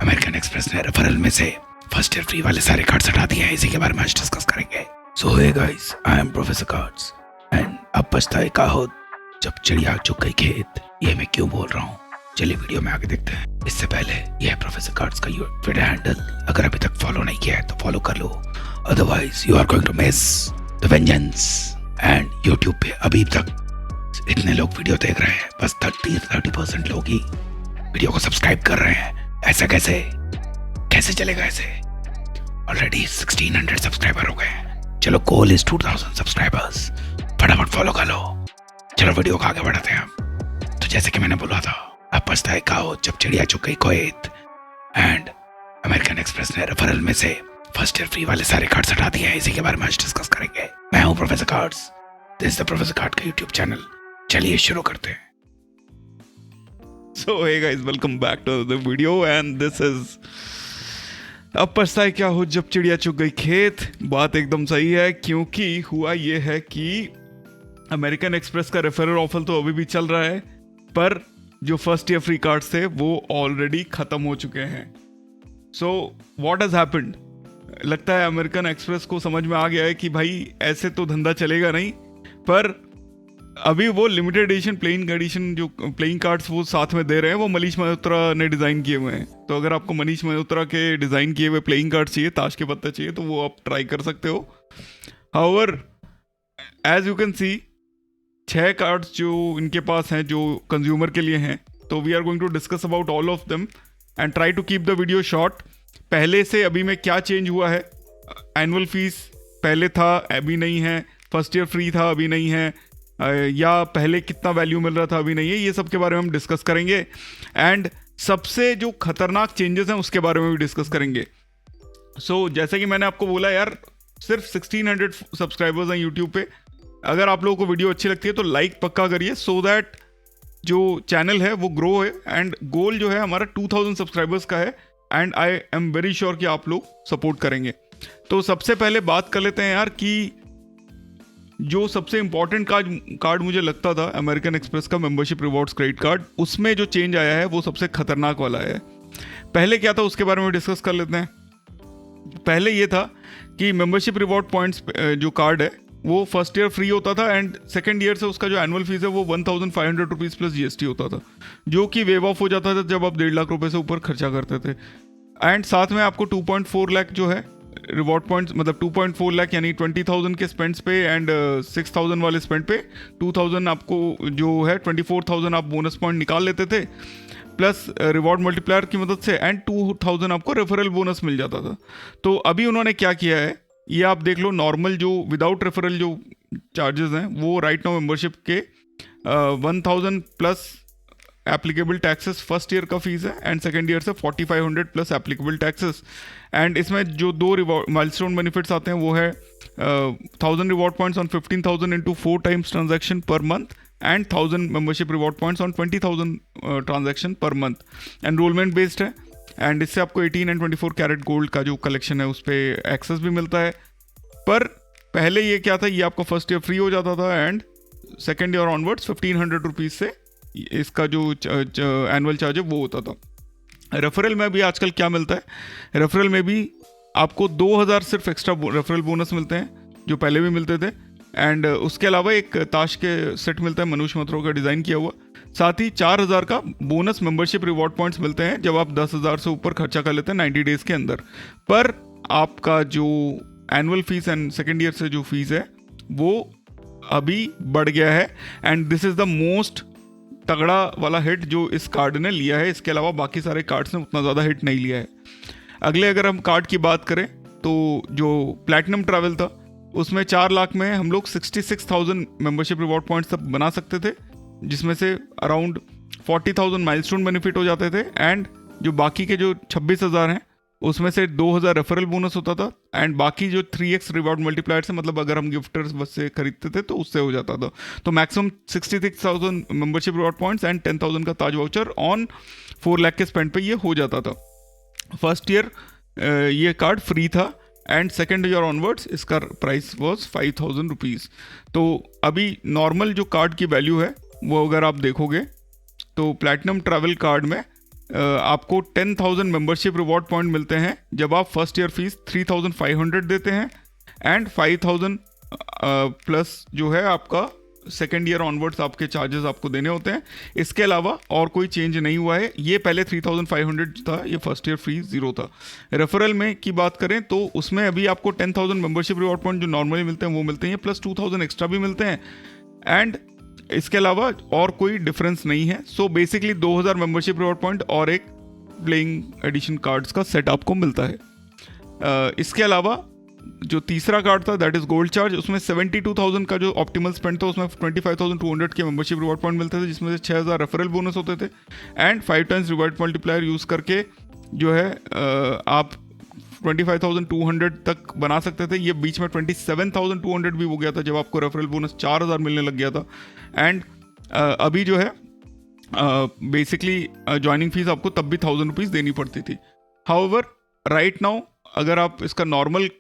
American express ने referral में से फर्स्ट ईयर फ्री वाले सारे कार्ड्स हटा दिए हैं। इसी के बारे में आज डिस्कस करेंगे। So hey guys, I am professor Cards and अब पछताए हो जब चिड़िया चुग गई खेत। ये मैं क्यों बोल रहा हूँ, चलिए वीडियो में आगे देखते हैं। इससे पहले यह है प्रोफेसर कार्ड्स का ट्विटर हैंडल, अगर अभी तक फॉलो नहीं किया है तो फॉलो कर लो, otherwise you are going to miss the vengeance. And YouTube पे अभी तक इतने लोग वीडियो देख रहे हैं, बस 30% लोग ही वीडियो को सब्सक्राइब कर रहे हैं। ऐसा कैसे चलेगा ऐसे? ऑलरेडी 1600 सब्सक्राइबर हो गए। चलो, गोल इज 2000 सब्सक्राइबर्स। फटाफट फॉलो कर लो। चलो वीडियो को आगे बढ़ाते हैं हम। तो जैसे कि मैंने बोला था, अब पछताए हो जब चिड़िया चुग गई कुवैत। एंड अमेरिकन एक्सप्रेस ने रेफरल में से फर्स्ट ईयर फ्री वाले सारे कार्ड्स हटा दिए हैं। इसी के बारे में आज डिस्कस करेंगे। मैं हूं professor cards, this is the professor card का यूट्यूब चैनल। चलिए शुरू करते हैं। So hey guys, welcome back to the video and this is अब पछताए क्या हो जब चिड़िया चुग गई खेत। बात एकदम सही है, क्योंकि हुआ ये है कि अमेरिकन एक्सप्रेस का रेफरल ऑफर तो अभी भी चल रहा है, पर जो फर्स्ट ईयर फ्री कार्ड्स थे वो ऑलरेडी खत्म हो चुके हैं। So what has happened? लगता है अमेरिकन एक्सप्रेस को समझ में आ गया है कि भाई ऐसे तो धंधा चलेगा नहीं, पर अभी वो लिमिटेड एडिशन प्लेइंग जो प्लेइंग कार्ड्स वो साथ में दे रहे हैं, वो मनीष मल्होत्रा ने डिज़ाइन किए हुए हैं। तो अगर आपको मनीष मल्होत्रा के डिज़ाइन किए हुए प्लेइंग कार्ड चाहिए, ताश के पत्ते चाहिए, तो वो आप ट्राई कर सकते हो। However as you can see, 6 cards जो इनके पास हैं जो कंज्यूमर के लिए हैं, तो we are going to discuss about all of them and try to keep the video short. पहले से अभी में क्या चेंज हुआ है? एनुअल फीस पहले था, अभी नहीं है। फर्स्ट ईयर फ्री था, अभी नहीं है। या पहले कितना वैल्यू मिल रहा था, अभी नहीं है। ये सब के बारे में हम डिस्कस करेंगे एंड सबसे जो खतरनाक चेंजेस हैं उसके बारे में भी डिस्कस करेंगे। सो जैसे कि मैंने आपको बोला यार, सिर्फ 1600 सब्सक्राइबर्स हैं यूट्यूब पे। अगर आप लोगों को वीडियो अच्छी लगती है तो लाइक पक्का करिए, सो दैट जो चैनल है वो ग्रो है। एंड गोल जो है हमारा 2000 सब्सक्राइबर्स का है and I am very sure कि आप लोग सपोर्ट करेंगे। तो सबसे पहले बात कर लेते हैं यार कि जो सबसे इंपॉर्टेंट कार्ड मुझे लगता था अमेरिकन एक्सप्रेस का मेंबरशिप रिवॉर्ड्स क्रेडिट कार्ड, उसमें जो चेंज आया है वो सबसे खतरनाक वाला है। पहले क्या था उसके बारे में डिस्कस कर लेते हैं। पहले ये था कि मेंबरशिप रिवॉर्ड पॉइंट्स जो कार्ड है वो फर्स्ट ईयर फ्री होता था एंड सेकेंड ईयर से उसका जो एनुअल फीस है वो 1500 रुपीज़ प्लस जीएसटी होता था, जो कि वेव ऑफ हो जाता था जब आप 1.5 लाख रुपए से ऊपर खर्चा करते थे। एंड साथ में आपको 2.4 लाख जो है रिवॉर्ड पॉइंट्स, मतलब 2.4 लाख यानी 20,000 के स्पेंड्स पे एंड 6,000 वाले स्पेंड पे 2,000 आपको जो है 24,000 आप बोनस पॉइंट निकाल लेते थे, प्लस रिवॉर्ड मल्टीप्लायर की मदद से एंड 2,000 आपको रेफरल बोनस मिल जाता था। तो अभी उन्होंने क्या किया है ये आप देख लो। नॉर्मल जो विदाउट रेफरल जो चार्जेस हैं वो राइट नाउ मेंबरशिप के 1,000 plus applicable taxes first year का फीस है एंड सेकेंड ईयर से 4,500 प्लस एप्लीकेबल टैक्सेस। एंड इसमें जो 2 माइलस्टोन बेनिफिट्स आते हैं वो है 1,000 reward points on 15,000 into 4 times transaction per month and 1,000 membership reward points on 20,000 transaction per month. Enrolment based है एंड इससे आपको 18 एंड 24 कैरेट गोल्ड का जो कलेक्शन है उस पर एक्सेस भी मिलता है। पर पहले ये क्या था, ये आपका फर्स्ट ईयर फ्री हो जाता था and second year onwards 1,500 rupees से इसका जो एनुअल चार्ज है वो होता था। रेफरल में भी आजकल क्या मिलता है, रेफरल में भी आपको 2,000 सिर्फ एक्स्ट्रा रेफरल बोनस मिलते हैं जो पहले भी मिलते थे। एंड उसके अलावा एक ताश के सेट मिलता है मनीष मल्होत्रा का डिज़ाइन किया हुआ। साथ ही 4,000 का बोनस मेंबरशिप रिवॉर्ड पॉइंट्स मिलते हैं जब आप 10,000 से ऊपर खर्चा कर लेते हैं 90 डेज के अंदर। पर आपका जो annual fees and second year से जो फीस है वो अभी बढ़ गया है and this is the most तगड़ा वाला हिट जो इस कार्ड ने लिया है। इसके अलावा बाकी सारे कार्ड्स ने उतना ज़्यादा हिट नहीं लिया है। अगले अगर हम कार्ड की बात करें तो जो प्लैटिनम ट्रैवल था उसमें 4 लाख में हम लोग 66,000 मेंबरशिप रिवॉर्ड पॉइंट्स तक बना सकते थे, जिसमें से अराउंड 40,000 माइलस्टोन बेनिफिट हो जाते थे एंड जो बाकी के जो 26,000 हैं उसमें से 2,000 रेफरल बोनस होता था एंड बाकी जो 3x रिवॉर्ड मल्टीप्लायर से, मतलब अगर हम गिफ्टर्स बस से खरीदते थे तो उससे हो जाता था। तो maximum 66,000 membership reward points and 10,000 का ताज वाउचर ऑन 4 लाख के स्पेंड पे ये हो जाता था। फर्स्ट ईयर ये कार्ड फ्री था एंड सेकेंड ईयर ऑनवर्ड्स इसका प्राइस वॉज 5,000 रुपीज़। तो अभी नॉर्मल जो कार्ड की वैल्यू है वो अगर आप देखोगे तो प्लैटिनम ट्रैवल कार्ड में आपको 10,000 मेंबरशिप रिवॉर्ड पॉइंट मिलते हैं जब आप फर्स्ट ईयर फीस 3,500 देते हैं एंड 5,000 प्लस जो है आपका सेकेंड ईयर ऑनवर्ड्स आपके चार्जेस आपको देने होते हैं। इसके अलावा और कोई चेंज नहीं हुआ है। ये पहले 3,500 था, ये फर्स्ट ईयर फीस 0 था। रेफरल में की बात करें तो उसमें अभी आपको 10,000 मेंबरशिप रिवॉर्ड पॉइंट जो नॉर्मली मिलते हैं वो मिलते हैं, प्लस 2,000 एक्स्ट्रा भी मिलते हैं एंड इसके अलावा और कोई डिफरेंस नहीं है। So basically 2,000 membership reward point और एक प्लेइंग एडिशन कार्ड्स का सेट आपको मिलता है। इसके अलावा जो तीसरा कार्ड था दैट इज गोल्ड चार्ज, उसमें 72,000 का जो ऑप्टिमल स्पेंड था उसमें 25,200 के मेंबरशिप रिवॉर्ड पॉइंट मिलते थे, जिसमें से 6,000 रेफरल बोनस होते थे and 5 times reward multiplier use करके जो है आप 25,200 तक बना सकते थे। ये बीच में 27,200 भी हो गया था जब आपको रेफरल बोनस 4,000 मिलने लग गया था। एंड अभी जो है बेसिकली ज्वाइनिंग फीस आपको तब भी 1,000 रुपीज़ देनी पड़ती थी। हाउएवर राइट नाउ अगर आप इसका नॉर्मल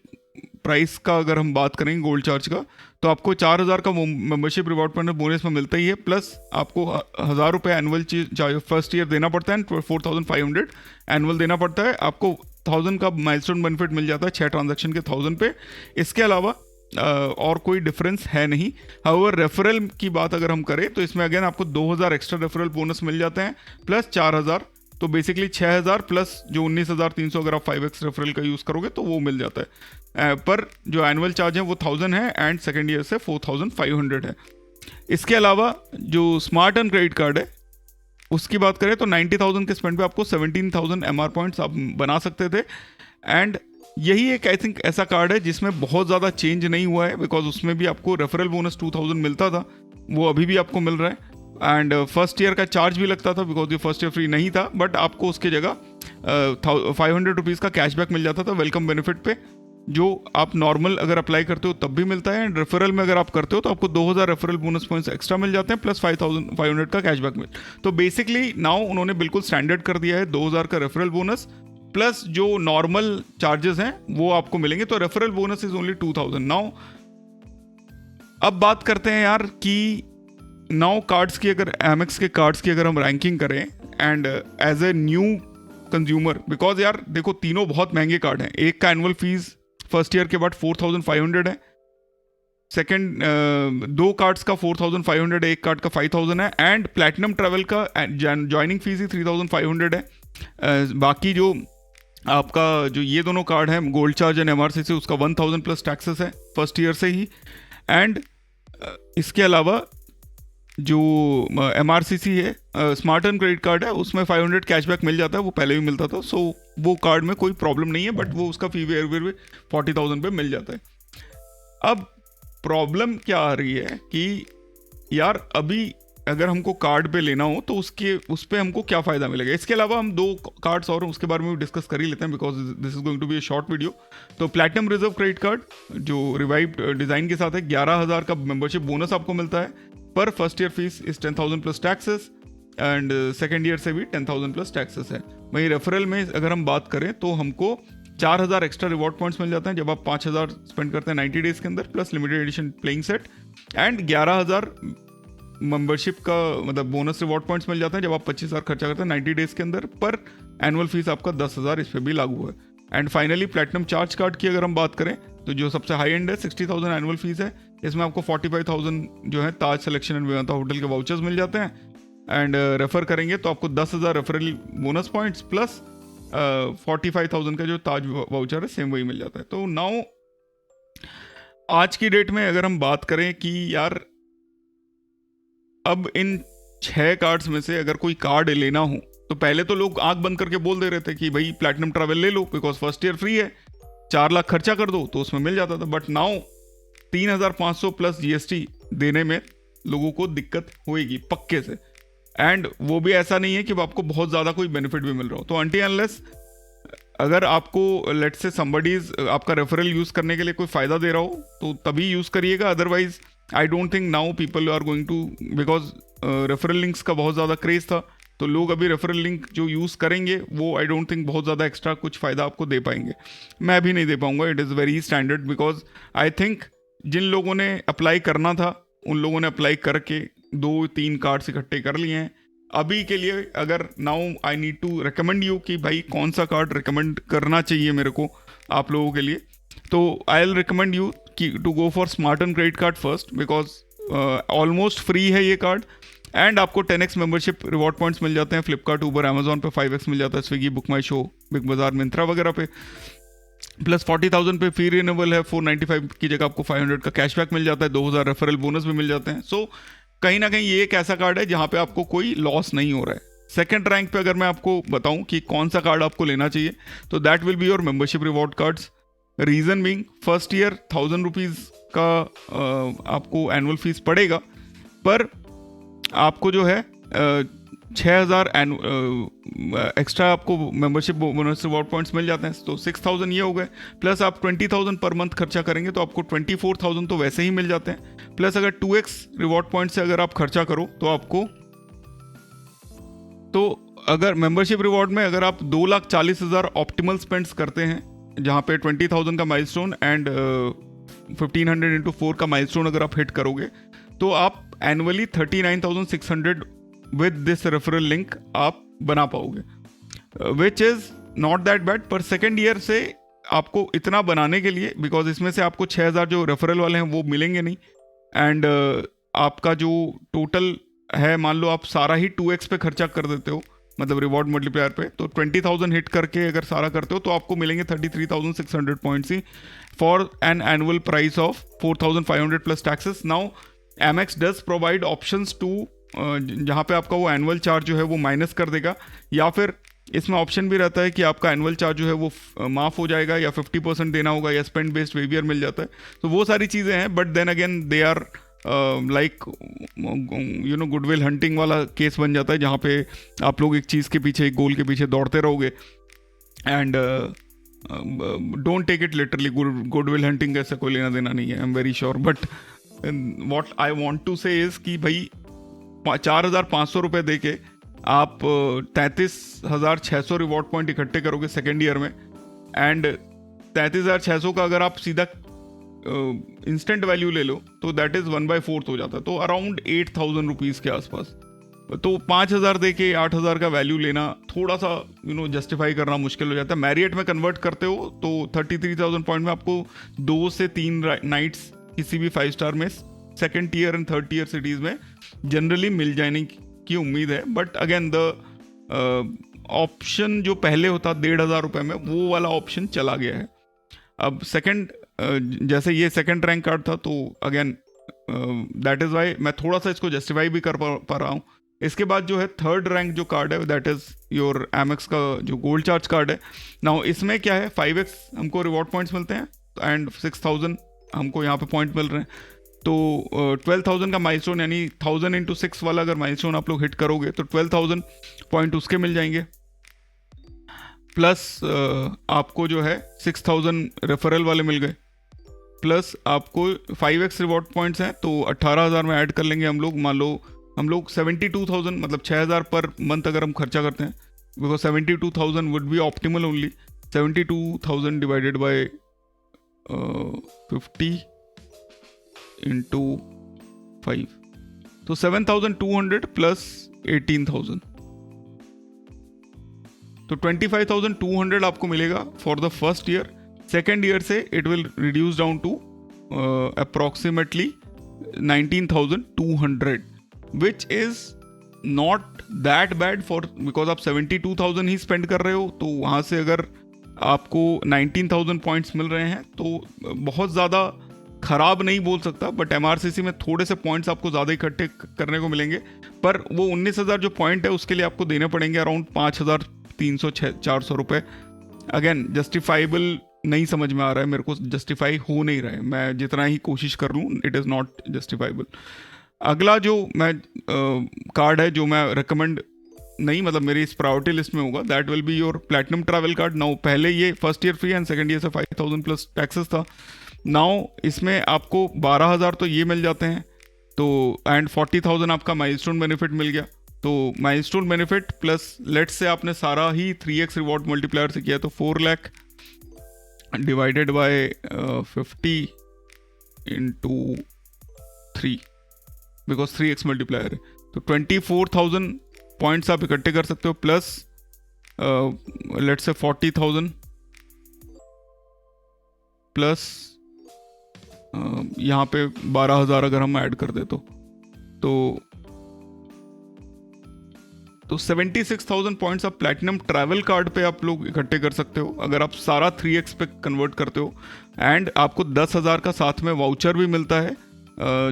प्राइस का अगर हम बात करें गोल्ड चार्ज का, तो आपको 4,000 का मेंबरशिप रिवॉर्ड पॉइंट बोनस में मिलता ही है, प्लस आपको 1,000 रुपये एनुअल फर्स्ट ईयर देना पड़ता है, 4,500 एनुअल देना पड़ता है। आपको 1,000 का माइलस्टोन बेनिफिट मिल जाता है 6 ट्रांजैक्शन के 1,000 पे। इसके अलावा और कोई डिफरेंस है नहीं। हाउएवर रेफरल की बात अगर हम करें तो इसमें अगेन आपको 2,000 एक्स्ट्रा रेफरल बोनस मिल जाते हैं प्लस 4,000, तो बेसिकली 6,000 प्लस जो 19,300 अगर आप 5x रेफरल का यूज़ करोगे तो वो मिल जाता है। पर जो एनुअल चार्ज है वो 1,000 है एंड सेकेंड ईयर से 4,500 है। इसके अलावा जो स्मार्ट एंड क्रेडिट कार्ड है उसकी बात करें तो 90,000 के स्पेंड पे आपको 17,000 MR पॉइंट्स आप बना सकते थे एंड यही एक आई थिंक ऐसा कार्ड है जिसमें बहुत ज़्यादा चेंज नहीं हुआ है, बिकॉज उसमें भी आपको रेफरल बोनस 2,000 मिलता था, वो अभी भी आपको मिल रहा है एंड फर्स्ट ईयर का चार्ज भी लगता था बिकॉज ये फर्स्ट ईयर फ्री नहीं था, बट आपको उसकी जगह 500 रुपीज़ का कैशबैक मिल जाता था वेलकम बेनिफिट पे, जो आप नॉर्मल अगर अप्लाई करते हो तब भी मिलता है एंड रेफरल में अगर आप करते हो तो आपको 2,000 रेफरल बोनस पॉइंट्स एक्स्ट्रा मिल जाते हैं प्लस 5,500 का कैशबैक मिल। तो बेसिकली नाउ उन्होंने बिल्कुल स्टैंडर्ड कर दिया है 2,000 का रेफरल बोनस प्लस जो नॉर्मल चार्जेस हैं वो आपको मिलेंगे, तो referral bonus is only 2,000 now. अब बात करते हैं यार कि नाउ कार्ड्स की, अगर एमएक्स के कार्ड्स की अगर हम रैंकिंग करें and as a new consumer, because यार देखो तीनों बहुत महंगे कार्ड हैं। एक का एनुअल फीस फर्स्ट ईयर के बाद 4,500 है, सेकेंड 2 कार्ड्स का 4,500 है, एक कार्ड का 5,000 है एंड प्लैटिनम ट्रैवल का ज्वाइनिंग फीस ही 3,500 है। बाकी जो आपका जो ये दोनों कार्ड हैं गोल्ड चार्ज एंड MRCC उसका 1,000 प्लस टैक्सेस है फर्स्ट ईयर से ही एंड इसके अलावा जो MRCC है स्मार्ट एंड क्रेडिट कार्ड है उसमें 500 कैशबैक मिल जाता है, वो पहले भी मिलता था, सो वो कार्ड में कोई प्रॉब्लम नहीं है, बट वो उसका फी वेयर 40,000 पे मिल जाता है। अब प्रॉब्लम क्या आ रही है कि यार अभी अगर हमको कार्ड पे लेना हो तो उस पर हमको क्या फ़ायदा मिलेगा। इसके अलावा हम 2 कार्ड्स और उसके बारे में भी डिस्कस कर ही लेते हैं because this is going to be a short video. तो प्लैटिनम रिजर्व क्रेडिट कार्ड जो रिवाइव्ड डिज़ाइन के साथ है 11,000 का मेंबरशिप बोनस आपको मिलता है, पर first year fees is 10,000 plus taxes and second year से भी 10,000 प्लस टैक्सेस है। वहीं रेफरल में अगर हम बात करें तो हमको 4,000 एक्स्ट्रा रिवॉर्ड पॉइंट्स मिल जाते हैं जब आप 5,000 स्पेंड करते हैं 90 डेज के अंदर, plus limited edition playing set and 11,000 membership का मतलब बोनस रिवॉर्ड पॉइंट्स मिल जाते हैं जब आप 25,000 खर्चा करते हैं 90 डेज के अंदर, पर एनुअल फीस आपका 10,000 इस पर भी लागू है। And finally platinum charge card की अगर हम बात करें तो जो सबसे हाई एंड है 60,000 एनुअल फीस है, इसमें आपको 45,000 जो है ताज सिलेक्शन एंड वेदांता होटल के वाउचर्स मिल जाते हैं एंड रेफर करेंगे तो आपको 10,000 रेफरल बोनस पॉइंट्स प्लस 45,000 का जो ताज वाउचर है सेम वही मिल जाता है। तो नाउ आज की डेट में अगर हम बात करें कि यार अब इन 6 कार्ड्स में से अगर कोई कार्ड लेना हो तो पहले तो लोग आंख बंद करके बोल दे रहे थे कि भाई प्लैटिनम ट्रैवल ले लो बिकॉज फर्स्ट ईयर फ्री है, 4 लाख खर्चा कर दो तो उसमें मिल जाता था, बट नाउ 3,500 प्लस GST देने में लोगों को दिक्कत होएगी पक्के से एंड वो भी ऐसा नहीं है कि आपको बहुत ज़्यादा कोई बेनिफिट भी मिल रहा हो। तो अनटिल अनलेस अगर आपको लेट्स से समबडीज आपका रेफरल यूज़ करने के लिए कोई फ़ायदा दे रहा हो तो तभी यूज़ करिएगा, otherwise I don't think now people are going to, because referral links का बहुत ज़्यादा क्रेज़ था तो लोग अभी रेफरल लिंक जो यूज़ करेंगे वो आई डोंट थिंक बहुत ज़्यादा एक्स्ट्रा कुछ फ़ायदा आपको दे पाएंगे। मैं भी नहीं दे पाऊंगा, it is very standard because I think जिन लोगों ने अप्लाई करना था उन लोगों ने अप्लाई करके 2-3 कार्ड्स इकट्ठे कर लिए हैं अभी के लिए अगर now I need to recommend you कि भाई कौन सा कार्ड रिकमेंड करना चाहिए मेरे को आप लोगों के लिए, तो आई विल रिकमेंड यू कि to go for Smarten credit card first, because almost free है ये कार्ड एंड आपको 10x मेंबरशिप रिवॉर्ड पॉइंट्स मिल जाते हैं फ्लिपकार्ट, ऊबर, अमेजोन पे 5x मिल जाता है, स्विगी, बुक माई शो, बिग बाजार, मिंत्रा वगैरह पे, प्लस 40,000 पे फी रिन्यूएबल है, 495 की जगह आपको 500 का कैशबैक मिल जाता है, 2,000 रेफरल बोनस भी मिल जाते हैं। सो कहीं ना कहीं ये एक ऐसा कार्ड है जहाँ पे आपको कोई लॉस नहीं हो रहा है। सेकंड रैंक पे अगर मैं आपको बताऊं कि कौन सा कार्ड आपको लेना चाहिए, तो that will be your membership reward cards. Reason being, first year 1,000 rupees का आपको एनुअल फीस पड़ेगा, पर आपको जो है 6,000 एक्स्ट्रा आपको मेंबरशिप बोनस रिवॉर्ड पॉइंट्स मिल जाते हैं, तो 6,000 ये हो गए, प्लस आप 20,000 पर मंथ खर्चा करेंगे तो आपको 24,000 तो वैसे ही मिल जाते हैं, प्लस अगर 2x रिवॉर्ड पॉइंट से अगर आप खर्चा करो तो आपको, तो अगर मेंबरशिप रिवॉर्ड में अगर आप 2,40,000 ऑप्टिमल स्पेंड्स करते हैं, जहाँ पे 20,000 का माइलस्टोन एंड 1,500 इंटू 4 का माइलस्टोन अगर आप हिट करोगे, तो आप annually 39,600 with this referral link आप बना पाओगे, which is not that bad. पर सेकेंड ईयर से आपको इतना बनाने के लिए, बिकॉज इसमें से आपको 6,000 जो रेफरल वाले हैं वो मिलेंगे नहीं, एंड आपका जो टोटल है, मान लो आप सारा ही 2x पे खर्चा कर देते हो, मतलब रिवॉर्ड मल्टीप्लायर पे, तो 20,000 हिट करके अगर सारा करते हो तो आपको मिलेंगे 33,600 पॉइंट्स ही for an annual price of 4,500 plus taxes. Now Amex does provide options to, जहाँ पे आपका वो एनुअल चार्ज जो है वो माइनस कर देगा, या फिर इसमें ऑप्शन भी रहता है कि आपका एनुअल चार्ज जो है वो माफ़ हो जाएगा, या 50% देना होगा, या स्पेंड बेस्ड वेवियर मिल जाता है। तो वो सारी चीज़ें हैं, but then again they are like you know goodwill hunting वाला केस बन जाता है, जहाँ पे आप लोग एक चीज़ के पीछे, एक गोल के पीछे दौड़ते रहोगे, and don't take it literally, goodwill hunting का ऐसा कोई लेना देना नहीं है, I am very sure. But what I want to say is कि भाई 4,500 रुपये दे के आप 33,600 रिवॉर्ड पॉइंट इकट्ठे करोगे सेकेंड ईयर में, एंड 33,600 का अगर आप सीधा इंस्टेंट वैल्यू ले लो तो दैट इज़ 1/4 हो जाता है, तो अराउंड 8,000 रुपीज़ के आसपास। तो 5,000 दे के 8,000 का वैल्यू लेना थोड़ा सा जस्टिफाई करना मुश्किल हो जाता है। मैरियट में कन्वर्ट करते हो तो 33,000 पॉइंट में आपको 2 से 3 नाइट्स किसी भी 5 स्टार में second tier and third tier cities में जनरली मिल जाने की उम्मीद है। बट अगेन द ऑप्शन जो पहले होता 1,500 रुपये में, वो वाला ऑप्शन चला गया है। अब सेकंड, जैसे ये सेकंड रैंक कार्ड था, तो अगेन दैट इज़ वाई मैं थोड़ा सा इसको जस्टिफाई भी कर पा रहा हूँ। इसके बाद जो है थर्ड रैंक जो कार्ड है, दैट इज़ योर एमएक्स का जो गोल्ड चार्ज कार्ड है। नाउ इसमें क्या है, 5x हमको रिवॉर्ड पॉइंट्स मिलते हैं एंड 6,000 हमको यहाँ पे पॉइंट मिल रहे हैं, तो 12,000 का माइलस्टोन, यानी 1,000 इंटू 6 वाला अगर माइलस्टोन आप लोग हिट करोगे तो 12,000 पॉइंट उसके मिल जाएंगे, प्लस आपको जो है 6,000 रेफरल वाले मिल गए, प्लस आपको 5x रिवॉर्ड पॉइंट्स हैं, तो 18,000 में ऐड कर लेंगे हम लोग। मान लो हम लोग 72,000 मतलब 6,000 पर मंथ अगर हम खर्चा करते हैं, because 72,000 would be optimal only, 72,000 divided by 50 into 5, तो 7,200 प्लस 18,000, तो 25,200 आपको मिलेगा for the first year. Second year से it will reduce down to approximately 19,200, which is not that bad for, because आप 72,000 ही स्पेंड कर रहे हो, तो वहाँ से अगर आपको 19,000 पॉइंट्स मिल रहे हैं तो बहुत ज़्यादा ख़राब नहीं बोल सकता। बट एमआरसीसी में थोड़े से पॉइंट्स आपको ज़्यादा इकट्ठे करने को मिलेंगे, पर वो 19,000 जो पॉइंट है उसके लिए आपको देने पड़ेंगे अराउंड 5,300-400 रुपये। अगेन जस्टिफाइबल नहीं समझ में आ रहा है मेरे को, जस्टिफाई हो नहीं रहा है, मैं जितना ही कोशिश कर लूँ इट इज़ नॉट जस्टिफाइबल। अगला जो मैं कार्ड है जो मैं रिकमेंड नहीं, मतलब मेरी इस प्रायोरिटी लिस्ट में होगा, that will be your platinum travel card. Now पहले ये first year free and second year से 5,000 प्लस टैक्सेस था। नाउ इसमें आपको 12,000 तो ये मिल जाते हैं, तो एंड 40,000 आपका माइलस्टोन बेनिफिट मिल गया। तो milestone benefit plus let's say आपने सारा ही 3x रिवॉर्ड मल्टीप्लायर से किया, तो 4 lakh divided by 50 into 3, because 3x multiplier है, तो 24,000 पॉइंट्स आप इकट्ठे कर सकते हो प्लस लेट्स से 40,000 प्लस यहाँ पे 12,000 अगर हम ऐड कर दे तो 76,000 पॉइंट्स आप प्लैटिनम ट्रैवल कार्ड पे आप लोग इकट्ठे कर सकते हो अगर आप सारा 3x पे कन्वर्ट करते हो। एंड आपको 10,000 का साथ में वाउचर भी मिलता है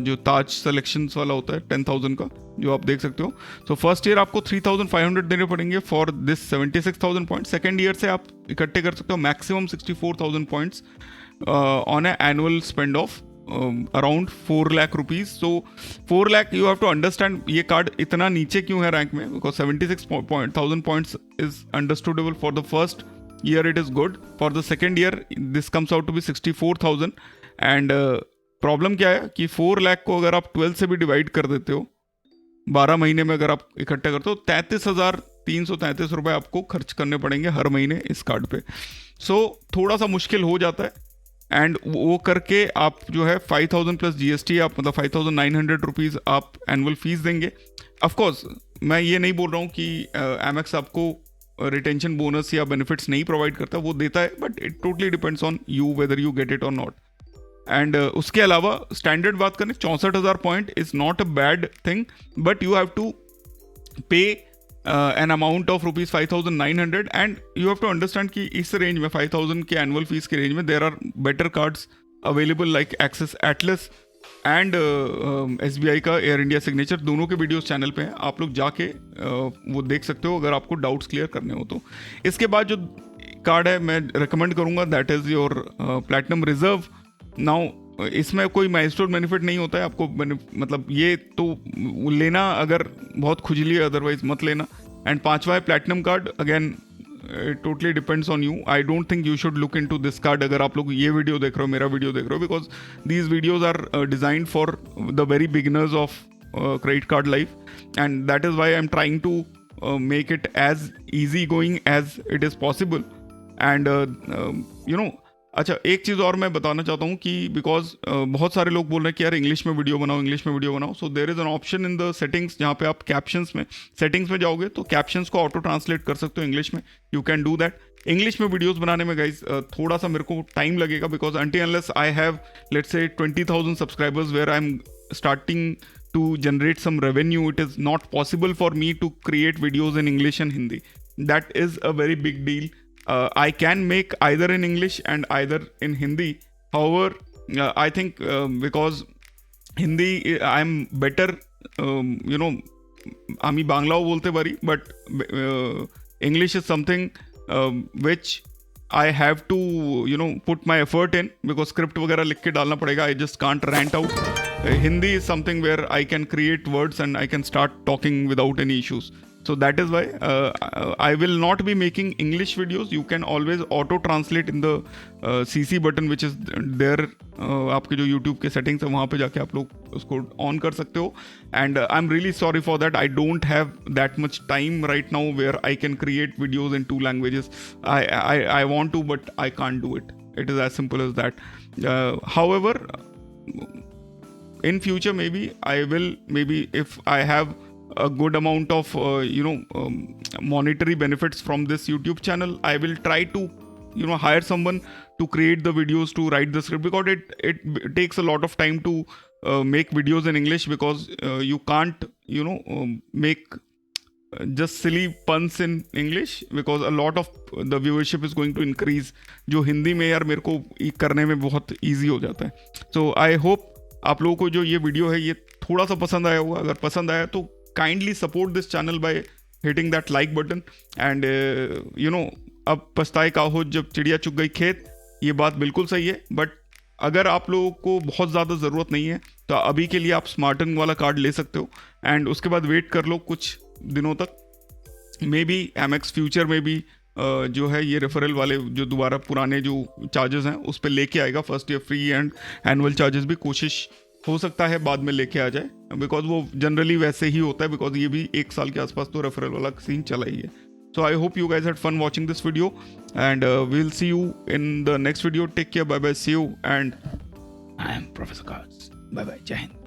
जो ताज सिलेक्शंस वाला होता है 10,000 का, जो आप देख सकते हो। सो फर्स्ट ईयर आपको 3,500 देने पड़ेंगे for this 76,000 points. Second year से आप इकट्ठे कर सकते हो maximum 64,000 points on a annual spend of around 4 lakh rupees. So 4 lakh you have to understand ये कार्ड इतना नीचे क्यों है रैंक में, because 76,000 points is understandable for the first year, it is good. For the second year this comes out to be 64,000 and problem क्या है कि 4 लाख को अगर आप 12 से भी डिवाइड कर देते हो 12 महीने में अगर आप इकट्ठा करते हो 33,333 रुपए आपको खर्च करने पड़ेंगे हर महीने इस कार्ड पे। सो थोड़ा सा मुश्किल हो जाता है एंड वो करके आप जो है 5,000 प्लस GST आप मतलब 5,900 रुपीज़ आप एनुअल फीस देंगे। ऑफकोर्स मैं ये नहीं बोल रहा हूँ कि एमएक्स आपको रिटेंशन बोनस या बेनिफिट्स नहीं प्रोवाइड करता, वो देता है, but it totally depends on you whether you get it और नॉट। एंड उसके अलावा स्टैंडर्ड बात करें 64,000 point is not a bad thing, but you have to pay an amount of rupees 5,900 and you have to understand कि इस range में 5,000 के annual fees के रेंज में there are better cards available like Axis Atlas and SBI का Air India Signature, दोनों के videos channel पे हैं, आप लोग जाके वो देख सकते हो अगर आपको डाउट्स क्लियर करने हो तो। इसके बाद जो कार्ड है मैं रिकमेंड करूंगा that is your platinum reserve. Now इसमें कोई माइलस्टोन बेनिफिट नहीं होता है आपको, मतलब ये तो लेना अगर बहुत खुजली है, अदरवाइज मत लेना। एंड पांचवा है platinum card, again totally depends on you. I don't think you should look into this card अगर आप लोग ये वीडियो देख रहे हो, मेरा वीडियो देख रहे हो, because these videos are designed for the very beginners of credit card life and that is why I am trying to make it as easy going as it is possible. And you know अच्छा एक चीज़ और मैं बताना चाहता हूँ कि because बहुत सारे लोग बोल रहे हैं कि यार इंग्लिश में वीडियो बनाओ। So there is an option in the settings जहाँ पे आप कैप्शंस में सेटिंग्स में जाओगे तो कैप्शंस को ऑटो ट्रांसलेट कर सकते हो इंग्लिश में, you can do that. English में वीडियोस बनाने में गाइज थोड़ा सा मेरे को टाइम लगेगा because until unless I have let's say 20,000 subscribers where I am starting to generate some revenue, it is not possible for me to create videos in English and Hindi. That is a very big deal. I can make either in English and either in Hindi. However, I think because Hindi I am better, you know, আমি বাংলাও বলতে পারি, but English is something which I have to, you know, put my effort in because script वगैरह लिख के डालना पड़ेगा. I just can't rant out. Hindi is something where I can create words and I can start talking without any issues. So that is why I will not be making English videos. You can always auto translate in the CC button which is there. आपके जो YouTube के settings है वहाँ पे जाके आप लोग उसको on कर सकते हो. And I'm really sorry for that. I don't have that much time right now where I can create videos in 2 languages. I want to, but I can't do it. It is as simple as that. However, in future maybe I will, maybe if I have a good amount of monetary benefits from this YouTube channel, I will try to, you know, hire someone to create the videos, to write the script, because it takes a lot of time to make videos in English because you can't, you know, make just silly puns in English because a lot of the viewership is going to increase, जो हिंदी में यार मेरे को करने में बहुत easy हो जाता है. So I hope आप लोगों को जो ये वीडियो है ये थोड़ा सा पसंद आया होगा. अगर पसंद आया तो kindly support this channel by hitting that like button. And you know, अब पछताए का हो जब चिड़िया चुग गई खेत, ये बात बिल्कुल सही है. बट अगर आप लोगों को बहुत ज़्यादा ज़रूरत नहीं है तो अभी के लिए आप स्मार्टन वाला कार्ड ले सकते हो एंड उसके बाद वेट कर लो कुछ दिनों तक. मे बी एमएक्स फ्यूचर में भी जो है ये रेफरल वाले जो दोबारा पुराने जो चार्जेस हैं उस पर लेके आएगा. First year free and annual charges भी कोशिश हो सकता है बाद में लेके आ जाए, बिकॉज वो जनरली वैसे ही होता है, बिकॉज ये भी 1 साल के आसपास तो रेफरल वाला सीन चला ही है. So I hope you guys had fun watching this video and we will see you in the next video. Take care, bye bye, see you, and I am professor Cards. Bye bye, जय हिंद.